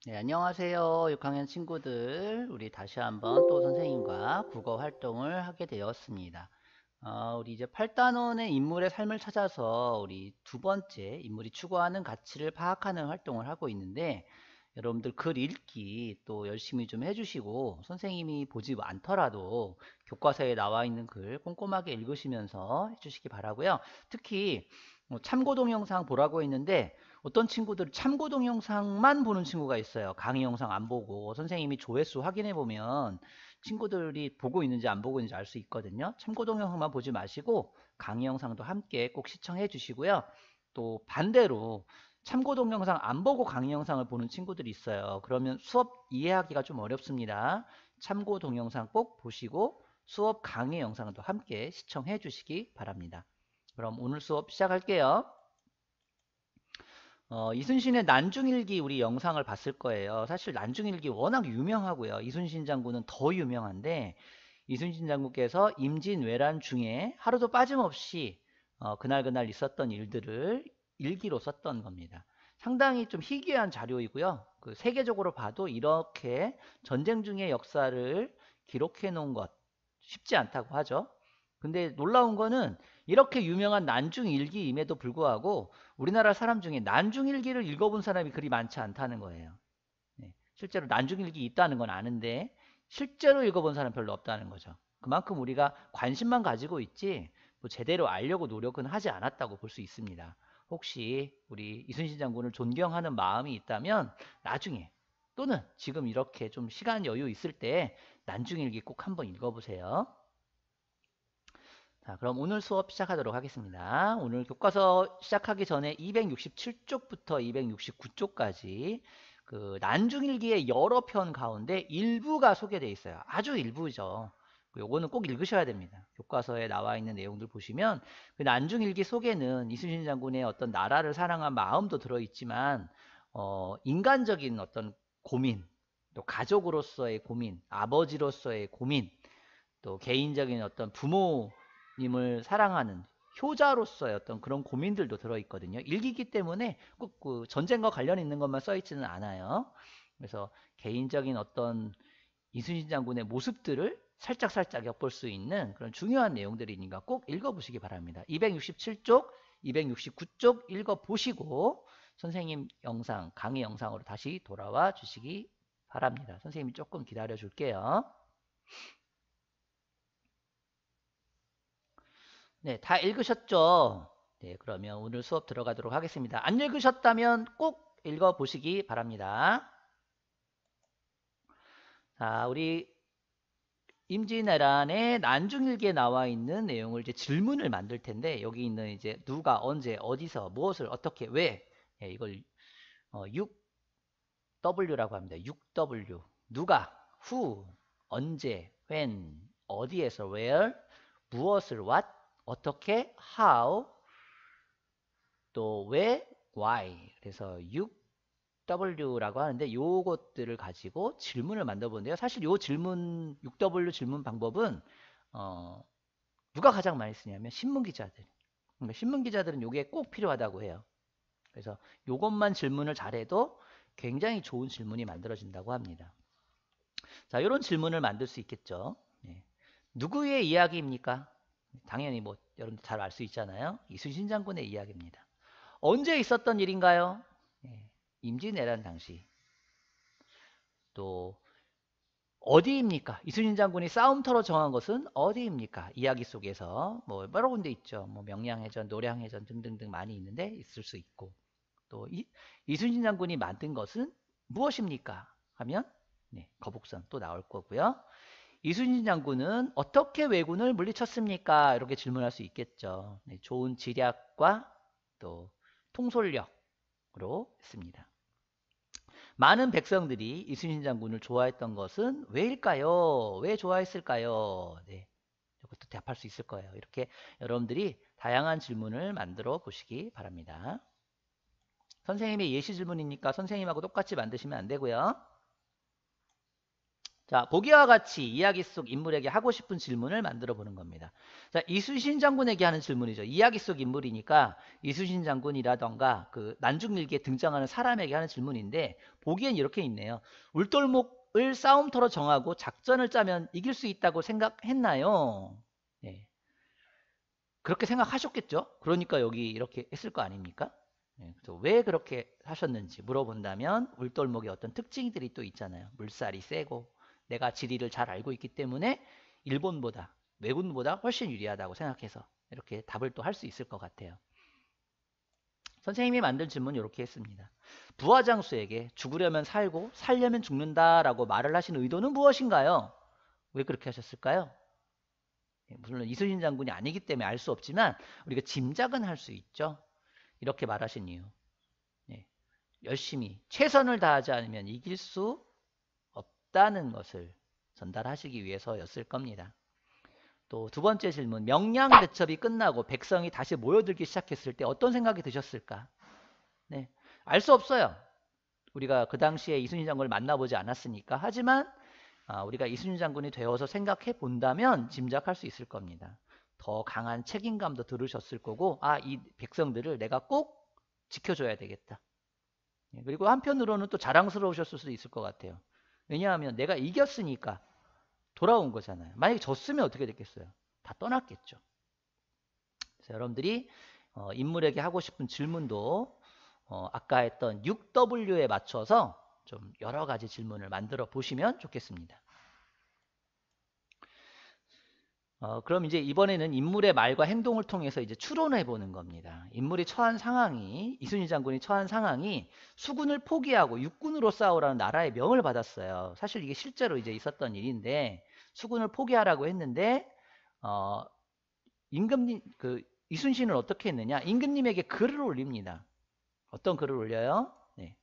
네, 안녕하세요. 6학년 친구들. 우리 다시 한번 또 선생님과 국어 활동을 하게 되었습니다. 우리 이제 8단원의 인물의 삶을 찾아서 우리 두 번째 인물이 추구하는 가치를 파악하는 활동을 하고 있는데, 여러분들 글 읽기 또 열심히 좀 해주시고, 선생님이 보지 않더라도 교과서에 나와 있는 글 꼼꼼하게 읽으시면서 해주시기 바라고요. 특히 참고 동영상 보라고 했는데, 어떤 친구들 참고 동영상만 보는 친구가 있어요. 강의 영상 안 보고 선생님이 조회수 확인해 보면 친구들이 보고 있는지 안 보고 있는지 알 수 있거든요. 참고 동영상만 보지 마시고 강의 영상도 함께 꼭 시청해 주시고요. 또 반대로 참고 동영상 안 보고 강의 영상을 보는 친구들이 있어요. 그러면 수업 이해하기가 좀 어렵습니다. 참고 동영상 꼭 보시고 수업 강의 영상도 함께 시청해 주시기 바랍니다. 그럼 오늘 수업 시작할게요. 이순신의 난중일기 우리 영상을 봤을 거예요. 사실 난중일기 워낙 유명하고요. 이순신 장군은 더 유명한데 이순신 장군께서 임진왜란 중에 하루도 빠짐없이 그날 있었던 일들을 일기로 썼던 겁니다. 상당히 좀 희귀한 자료이고요. 그 세계적으로 봐도 이렇게 전쟁 중의 역사를 기록해 놓은 것 쉽지 않다고 하죠. 근데 놀라운 거는 이렇게 유명한 난중일기임에도 불구하고 우리나라 사람 중에 난중일기를 읽어본 사람이 그리 많지 않다는 거예요. 네, 실제로 난중일기 있다는 건 아는데 실제로 읽어본 사람 별로 없다는 거죠. 그만큼 우리가 관심만 가지고 있지 뭐 제대로 알려고 노력은 하지 않았다고 볼 수 있습니다. 혹시 우리 이순신 장군을 존경하는 마음이 있다면 나중에 또는 지금 이렇게 좀 시간 여유 있을 때 난중일기 꼭 한번 읽어보세요. 자, 그럼 오늘 수업 시작하도록 하겠습니다. 오늘 교과서 시작하기 전에 267쪽부터 269쪽까지 그 난중일기의 여러 편 가운데 일부가 소개되어 있어요. 아주 일부죠. 요거는 꼭 읽으셔야 됩니다. 교과서에 나와 있는 내용들 보시면 그 난중일기 속에는 이순신 장군의 어떤 나라를 사랑한 마음도 들어있지만 인간적인 어떤 고민, 또 가족으로서의 고민, 아버지로서의 고민, 또 개인적인 어떤 부모님을 사랑하는 효자로서의 어떤 그런 고민들도 들어있거든요. 일기기 때문에 꼭 그 전쟁과 관련 있는 것만 써있지는 않아요. 그래서 개인적인 어떤 이순신 장군의 모습들을 살짝살짝 엿볼 수 있는 그런 중요한 내용들이니까 꼭 읽어보시기 바랍니다. 267쪽, 269쪽 읽어보시고 선생님 영상, 강의 영상으로 다시 돌아와 주시기 바랍니다. 선생님이 조금 기다려 줄게요. 네, 다 읽으셨죠? 네, 그러면 오늘 수업 들어가도록 하겠습니다. 안 읽으셨다면 꼭 읽어보시기 바랍니다. 자, 우리 임진왜란의 난중일기에 나와 있는 내용을 이제 질문을 만들 텐데 여기 있는 이제 누가 언제 어디서 무엇을 어떻게 왜 예, 이걸 6W라고 합니다. 6W 누가 who 언제 when 어디에서 where 무엇을 what 어떻게 how 또 왜 why 그래서 6W라고 하는데 요것들을 가지고 질문을 만들어 보는데요. 사실 요 질문 6W 질문 방법은 어, 누가 가장 많이 쓰냐면 신문 기자들. 그러니까 신문 기자들은 요게 꼭 필요하다고 해요. 그래서 요것만 질문을 잘해도 굉장히 좋은 질문이 만들어진다고 합니다. 자, 이런 질문을 만들 수 있겠죠. 네. 누구의 이야기입니까? 당연히 뭐 여러분들 잘 알 수 있잖아요. 이순신 장군의 이야기입니다. 언제 있었던 일인가요? 예, 임진왜란 당시. 또 어디입니까? 이순신 장군이 싸움터로 정한 것은 어디입니까? 이야기 속에서 뭐 여러 군데 있죠. 뭐 명량해전, 노량해전 등등등 많이 있는데 있을 수 있고 또 이순신 장군이 만든 것은 무엇입니까? 하면 네, 거북선 또 나올 거고요. 이순신 장군은 어떻게 왜군을 물리쳤습니까? 이렇게 질문할 수 있겠죠. 네, 좋은 지략과 또 통솔력으로 했습니다. 많은 백성들이 이순신 장군을 좋아했던 것은 왜일까요? 왜 좋아했을까요? 네, 이것도 대답할 수 있을 거예요. 이렇게 여러분들이 다양한 질문을 만들어 보시기 바랍니다. 선생님의 예시 질문이니까 선생님하고 똑같이 만드시면 안 되고요. 자, 보기와 같이 이야기 속 인물에게 하고 싶은 질문을 만들어 보는 겁니다. 자, 이순신 장군에게 하는 질문이죠. 이야기 속 인물이니까 이순신 장군이라던가 그 난중일기에 등장하는 사람에게 하는 질문인데 보기엔 이렇게 있네요. 울돌목을 싸움터로 정하고 작전을 짜면 이길 수 있다고 생각했나요? 네. 그렇게 생각하셨겠죠? 그러니까 여기 이렇게 했을 거 아닙니까? 네, 그래서 왜 그렇게 하셨는지 물어본다면 울돌목의 어떤 특징들이 또 있잖아요. 물살이 세고 내가 지리를 잘 알고 있기 때문에 일본보다 왜군보다 훨씬 유리하다고 생각해서 이렇게 답을 또 할 수 있을 것 같아요. 선생님이 만든 질문 이렇게 했습니다. 부하장수에게 죽으려면 살고 살려면 죽는다라고 말을 하신 의도는 무엇인가요? 왜 그렇게 하셨을까요? 물론 이순신 장군이 아니기 때문에 알 수 없지만 우리가 짐작은 할 수 있죠. 이렇게 말하신 이유. 네. 열심히 최선을 다하지 않으면 이길 수 없다는 것을 전달하시기 위해서였을 겁니다. 또 두 번째 질문. 명량 대첩이 끝나고 백성이 다시 모여들기 시작했을 때 어떤 생각이 드셨을까? 네. 알 수 없어요. 우리가 그 당시에 이순신 장군을 만나보지 않았으니까. 하지만 우리가 이순신 장군이 되어서 생각해 본다면 짐작할 수 있을 겁니다. 더 강한 책임감도 들으셨을 거고 이 백성들을 내가 꼭 지켜줘야 되겠다. 그리고 한편으로는 또 자랑스러우셨을 수도 있을 것 같아요. 왜냐하면 내가 이겼으니까 돌아온 거잖아요. 만약에 졌으면 어떻게 됐겠어요? 다 떠났겠죠. 그래서 여러분들이 인물에게 하고 싶은 질문도 아까 했던 6W에 맞춰서 좀 여러 가지 질문을 만들어 보시면 좋겠습니다. 그럼 이제 이번에는 인물의 말과 행동을 통해서 이제 추론해 보는 겁니다. 인물이 처한 상황이, 이순신 장군이 처한 상황이 수군을 포기하고 육군으로 싸우라는 나라의 명을 받았어요. 사실 이게 실제로 이제 있었던 일인데 수군을 포기하라고 했는데 임금님 이순신은 어떻게 했느냐? 임금님에게 글을 올립니다. 어떤 글을 올려요? 네.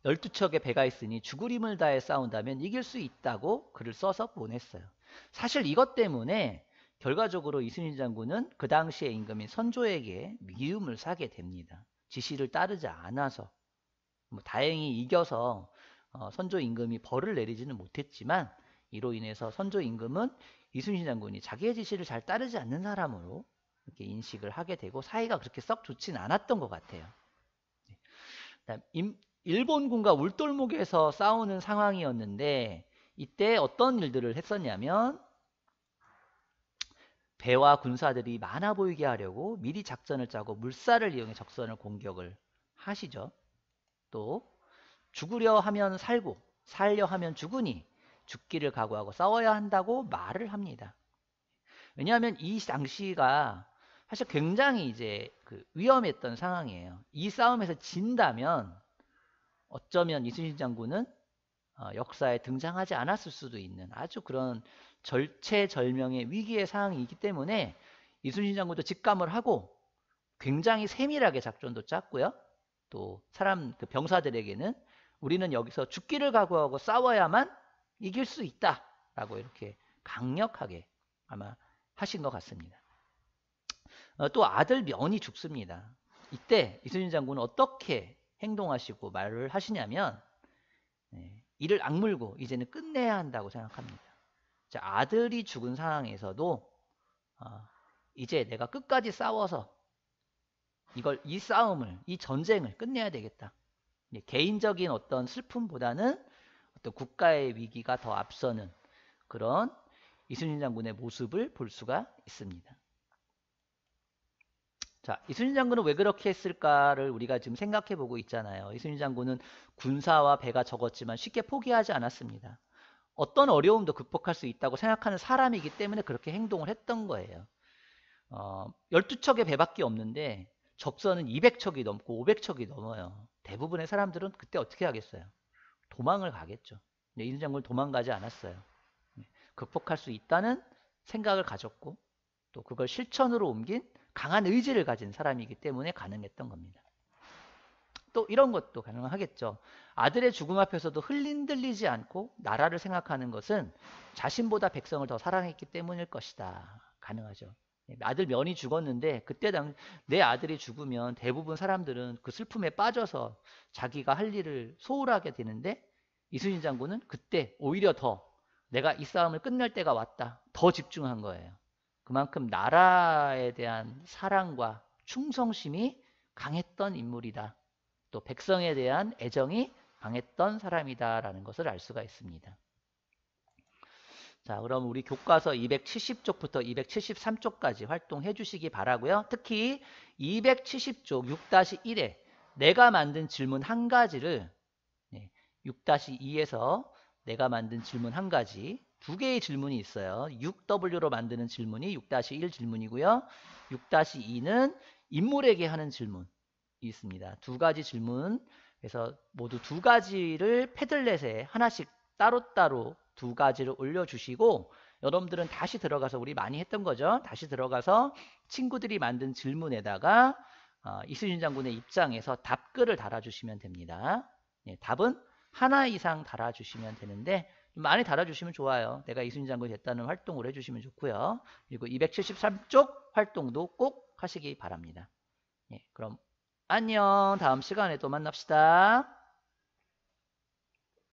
12척의 배가 있으니 죽을 힘을 다해 싸운다면 이길 수 있다고 글을 써서 보냈어요. 사실 이것 때문에 결과적으로 이순신 장군은 그 당시의 임금인 선조에게 미움을 사게 됩니다. 지시를 따르지 않아서. 다행히 이겨서 선조 임금이 벌을 내리지는 못했지만 이로 인해서 선조 임금은 이순신 장군이 자기의 지시를 잘 따르지 않는 사람으로 이렇게 인식을 하게 되고 사이가 그렇게 썩 좋지는 않았던 것 같아요. 일본군과 울돌목에서 싸우는 상황이었는데 이때 어떤 일들을 했었냐면 배와 군사들이 많아 보이게 하려고 미리 작전을 짜고 물살을 이용해 적선을 공격을 하시죠. 또 죽으려 하면 살고 살려 하면 죽으니 죽기를 각오하고 싸워야 한다고 말을 합니다. 왜냐하면 이 당시가 사실 굉장히 이제 위험했던 상황이에요. 이 싸움에서 진다면 어쩌면 이순신 장군은 역사에 등장하지 않았을 수도 있는 아주 그런 절체절명의 위기의 상황이기 때문에 이순신 장군도 직감을 하고 굉장히 세밀하게 작전도 짰고요. 또 병사들에게는 우리는 여기서 죽기를 각오하고 싸워야만 이길 수 있다라고 이렇게 강력하게 아마 하신 것 같습니다. 또 아들 면이 죽습니다. 이때 이순신 장군은 어떻게 행동하시고 말을 하시냐면 이를 악물고 이제는 끝내야 한다고 생각합니다. 자, 아들이 죽은 상황에서도 이제 내가 끝까지 싸워서 이 싸움을, 이 전쟁을 끝내야 되겠다. 개인적인 어떤 슬픔보다는 어떤 국가의 위기가 더 앞서는 그런 이순신 장군의 모습을 볼 수가 있습니다. 자, 이순신 장군은 왜 그렇게 했을까를 우리가 지금 생각해 보고 있잖아요. 이순신 장군은 군사와 배가 적었지만 쉽게 포기하지 않았습니다. 어떤 어려움도 극복할 수 있다고 생각하는 사람이기 때문에 그렇게 행동을 했던 거예요. 12척의 배밖에 없는데 적선은 200척이 넘고 500척이 넘어요. 대부분의 사람들은 그때 어떻게 하겠어요? 도망을 가겠죠. 근데 이순신 장군은 도망가지 않았어요. 극복할 수 있다는 생각을 가졌고 또 그걸 실천으로 옮긴 강한 의지를 가진 사람이기 때문에 가능했던 겁니다. 또 이런 것도 가능하겠죠. 아들의 죽음 앞에서도 흔들리지 않고 나라를 생각하는 것은 자신보다 백성을 더 사랑했기 때문일 것이다. 가능하죠. 아들 면이 죽었는데 그때 내 아들이 죽으면 대부분 사람들은 그 슬픔에 빠져서 자기가 할 일을 소홀하게 되는데 이순신 장군은 그때 오히려 더 내가 이 싸움을 끝낼 때가 왔다. 더 집중한 거예요. 그만큼 나라에 대한 사랑과 충성심이 강했던 인물이다. 또 백성에 대한 애정이 강했던 사람이다라는 것을 알 수가 있습니다. 자, 그럼 우리 교과서 270쪽부터 273쪽까지 활동해 주시기 바라고요. 특히 270쪽 6-1에 내가 만든 질문 한 가지를 6-2에서 내가 만든 질문 한 가지, 두 개의 질문이 있어요. 6W로 만드는 질문이 6-1 질문이고요. 6-2는 인물에게 하는 질문이 있습니다. 두 가지 질문, 그래서 모두 두 가지를 패들렛에 하나씩 따로따로 두 가지를 올려주시고, 여러분들은 다시 들어가서, 우리 많이 했던 거죠. 다시 들어가서 친구들이 만든 질문에다가 이순신 장군의 입장에서 답글을 달아주시면 됩니다. 답은 하나 이상 달아주시면 되는데 많이 달아주시면 좋아요. 내가 이순신 장군이 됐다는 활동을 해주시면 좋고요. 그리고 273쪽 활동도 꼭 하시기 바랍니다. 그럼 안녕. 다음 시간에 또 만납시다.